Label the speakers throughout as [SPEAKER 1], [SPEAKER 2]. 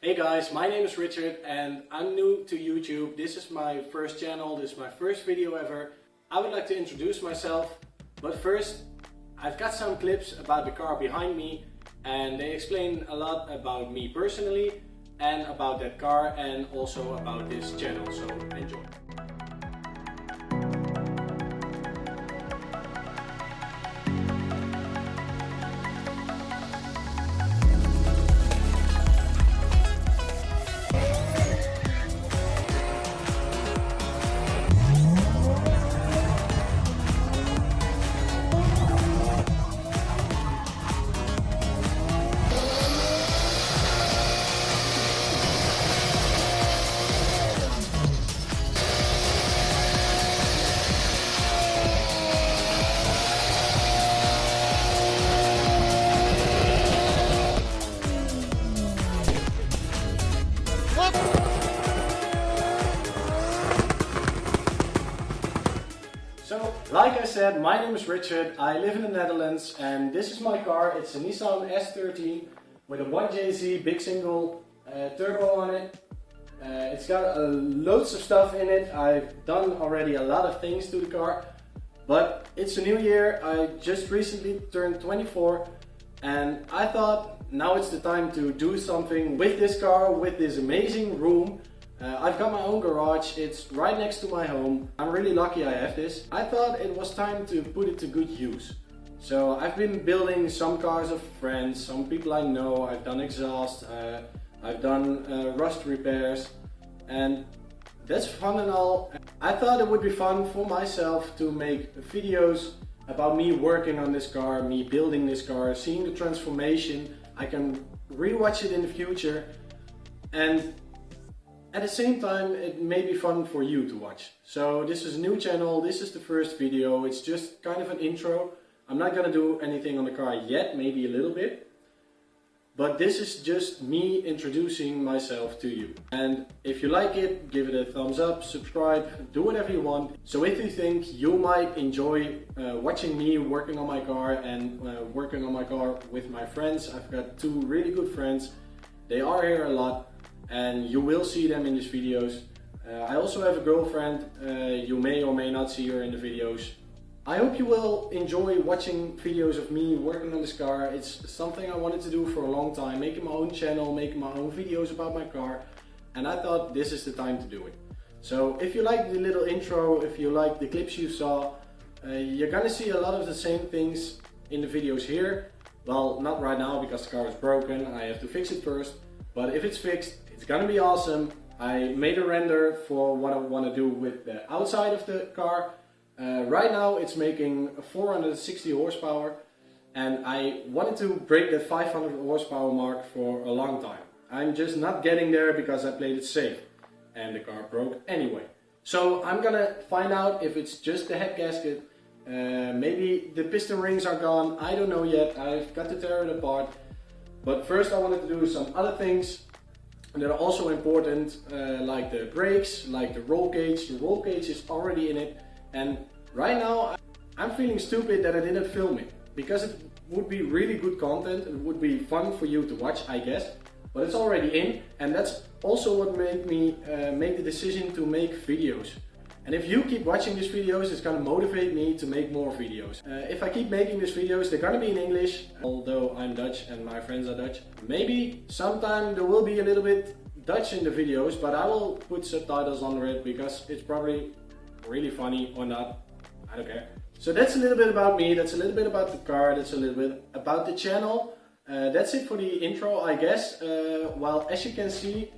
[SPEAKER 1] Hey guys, my name is Richard and I'm new to YouTube. This is my first channel, this is my first video ever. I would like to introduce myself, but first I've got some clips about the car behind me and they explain a lot about me personally and about that car and also about this channel, so enjoy. So, like I said, my name is Richard, I live in the Netherlands and this is my car. It's a Nissan S13 with a 1JZ big single turbo on it. It's got loads of stuff in it. I've done already a lot of things to the car, but it's a new year. I just recently turned 24 and I thought now it's the time to do something with this car, with this amazing room. I've got my own garage, it's right next to my home. I'm really lucky I have this. I thought it was time to put it to good use. So I've been building some cars of friends, some people I know. I've done exhaust, I've done rust repairs, and that's fun and all. I thought it would be fun for myself to make videos about me working on this car, me building this car, seeing the transformation. I can rewatch it in the future, and at the same time it may be fun for you to watch. So this is a new channel, this is the first video, it's just kind of an intro. I'm not gonna do anything on the car yet, maybe a little bit. But this is just me introducing myself to you. And if you like it, give it a thumbs up, subscribe, do whatever you want. So if you think you might enjoy watching me working on my car and working on my car with my friends, I've got two really good friends. They are here a lot and you will see them in these videos. I also have a girlfriend, you may or may not see her in the videos. I hope you will enjoy watching videos of me working on this car. It's something I wanted to do for a long time, making my own channel, making my own videos about my car, and I thought this is the time to do it. So if you like the little intro, if you like the clips you saw, you're gonna see a lot of the same things in the videos here. Well, not right now because the car is broken, I have to fix it first, but if it's fixed, it's gonna be awesome. I made a render for what I want to do with the outside of the car. Right now it's making 460 horsepower and I wanted to break that 500 horsepower mark for a long time. I'm just not getting there because I played it safe and the car broke anyway. So I'm gonna find out if it's just the head gasket, maybe the piston rings are gone, I don't know yet, I've got to tear it apart. But first I wanted to do some other things that are also important, like the brakes, like the roll cage. The roll cage is already in it. And right now I'm feeling stupid that I didn't film it, because it would be really good content, it would be fun for you to watch, I guess, but it's already in, and that's also what made me make the decision to make videos. And if you keep watching these videos, it's gonna motivate me to make more videos. If I keep making these videos, they're gonna be in English, although I'm Dutch and my friends are Dutch. Maybe sometime there will be a little bit Dutch in the videos, but I will put subtitles under it because it's probably really funny or not, I don't care. So that's a little bit about me, that's a little bit about the car, that's a little bit about the channel. That's it for the intro, I guess. Well, as you can see,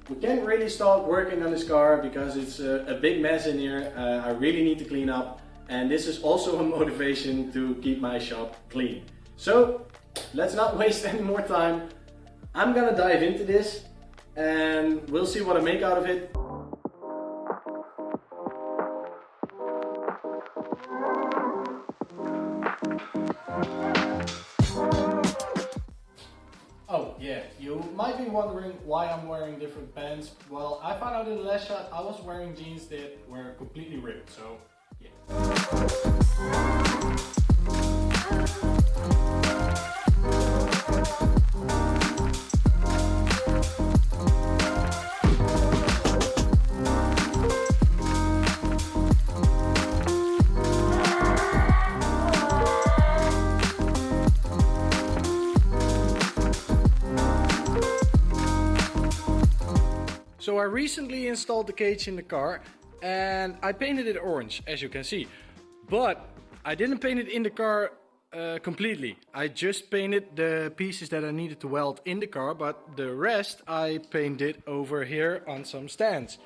[SPEAKER 1] we can't really start working on this car because it's a big mess in here. I really need to clean up, and this is also a motivation to keep my shop clean. So let's not waste any more time. I'm gonna dive into this and we'll see what I make out of it. Oh yeah, you might be wondering why I'm wearing different pants. Well, I found out in the last shot I was wearing jeans that were completely ripped, so yeah. So I recently installed the cage in the car and I painted it orange, as you can see. But I didn't paint it in the car completely. I just painted the pieces that I needed to weld in the car, but the rest I painted over here on some stands.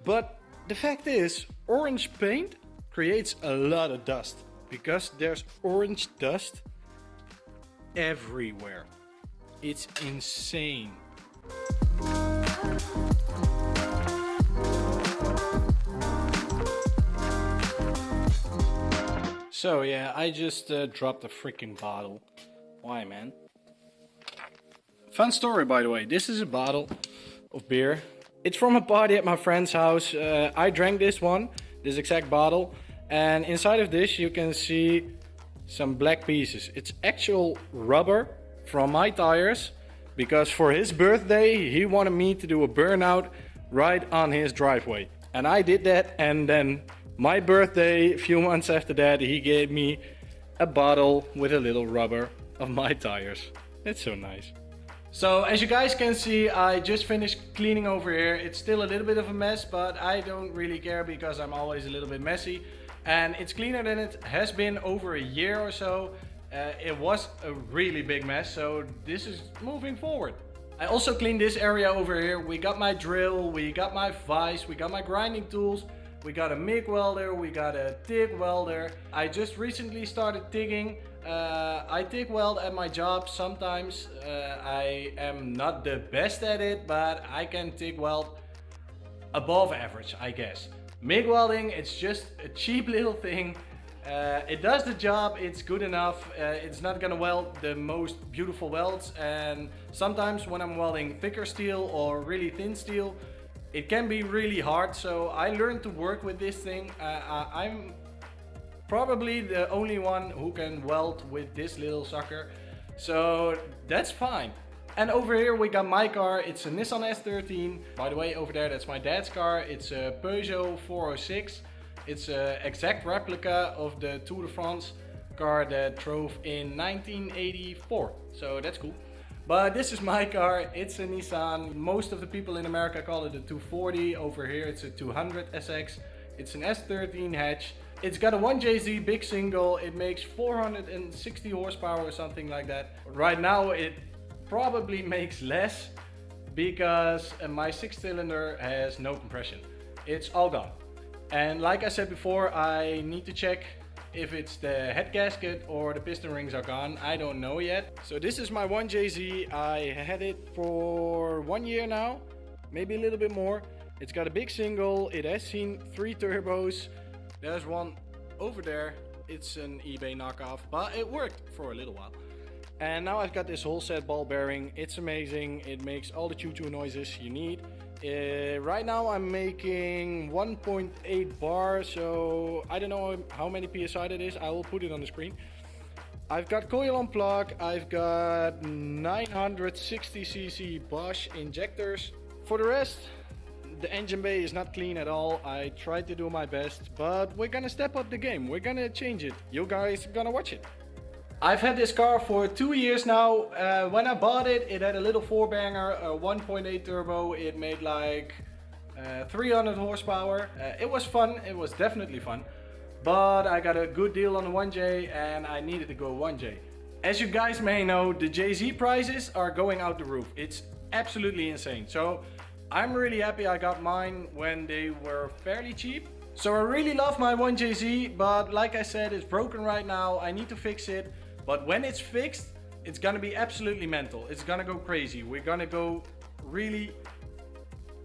[SPEAKER 1] But the fact is, orange paint creates a lot of dust because there's orange dust everywhere. It's insane. So yeah, I just dropped a freaking bottle. Why, man? Fun story, by the way. This is a bottle of beer. It's from a party at my friend's house. I drank this exact bottle. And inside of this you can see some black pieces. It's actual rubber from my tires. Because for his birthday he wanted me to do a burnout right on his driveway. And I did that, and then my birthday, a few months after that, he gave me a bottle with a little rubber of my tires. It's so nice. So as you guys can see, I just finished cleaning over here. It's still a little bit of a mess, but I don't really care because I'm always a little bit messy. And it's cleaner than it has been over a year or so. It was a really big mess, so this is moving forward. I also cleaned this area over here. We got my drill, we got my vise, we got my grinding tools. We got a MIG welder, we got a TIG welder. I just recently started TIGging. I TIG weld at my job sometimes. I am not the best at it, but I can TIG weld above average, I guess. MIG welding, it's just a cheap little thing. It does the job, it's good enough. It's not gonna weld the most beautiful welds, and sometimes when I'm welding thicker steel or really thin steel, it can be really hard, so I learned to work with this thing. I'm probably the only one who can weld with this little sucker, so that's fine. And over here we got my car. It's a Nissan S13. By the way, over there that's my dad's car. It's a Peugeot 406. It's an exact replica of the Tour de France car that drove in 1984, so that's cool. But this is my car. It's a Nissan. Most of the people in America call it a 240. Over here it's a 200 SX. It's an S13 hatch. It's got a 1JZ big single. It makes 460 horsepower or something like that. Right now it probably makes less because my 6-cylinder has no compression. It's all gone. And like I said before, I need to check if it's the head gasket or the piston rings are gone. I don't know yet. So this is my 1JZ. I had it for 1 year now, maybe a little bit more. It's got a big single. It has seen 3 turbos. There's one over there. It's an eBay knockoff, but it worked for a little while. And now I've got this whole set ball bearing. It's amazing. It makes all the choo-choo noises you need. Right now I'm making 1.8 bar, so I don't know how many PSI that is. I will put it on the screen. I've got coil on plug. I've got 960cc Bosch injectors. For the rest, the engine bay is not clean at all. I tried to do my best, but we're gonna step up the game. We're gonna change it. You guys are gonna watch it. I've had this car for 2 years now. When I bought it, it had a little 4-banger, a 1.8 turbo. It made like 300 horsepower. It was fun, it was definitely fun. But I got a good deal on the 1J and I needed to go 1J. As you guys may know, the JZ prices are going out the roof. It's absolutely insane. So I'm really happy I got mine when they were fairly cheap. So I really love my 1JZ, but like I said, it's broken right now. I need to fix it. But when it's fixed, it's gonna be absolutely mental. It's gonna go crazy. We're gonna go really...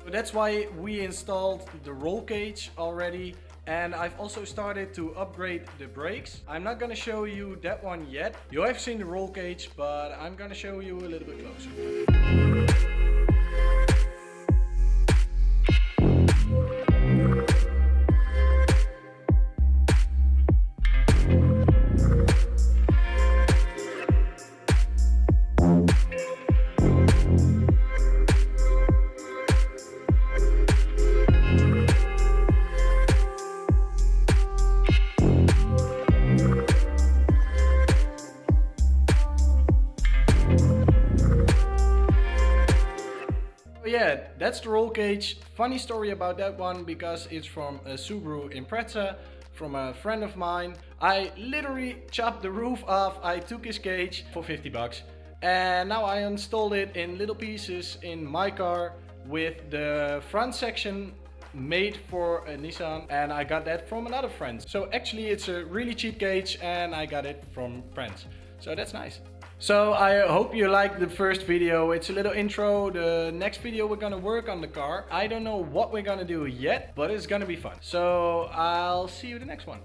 [SPEAKER 1] That's why we installed the roll cage already. And I've also started to upgrade the brakes. I'm not gonna show you that one yet. You have seen the roll cage, but I'm gonna show you a little bit closer. yeah, that's the roll cage. Funny story about that one, because it's from a Subaru Impreza from a friend of mine. I literally chopped the roof off. I took his cage for 50 bucks. And now I installed it in little pieces in my car with the front section made for a Nissan, and I got that from another friend. So actually it's a really cheap cage and I got it from friends. So that's nice. So I hope you liked the first video. It's a little intro. The next video we're gonna work on the car. I don't know what we're gonna do yet, but it's gonna be fun. So I'll see you in the next one.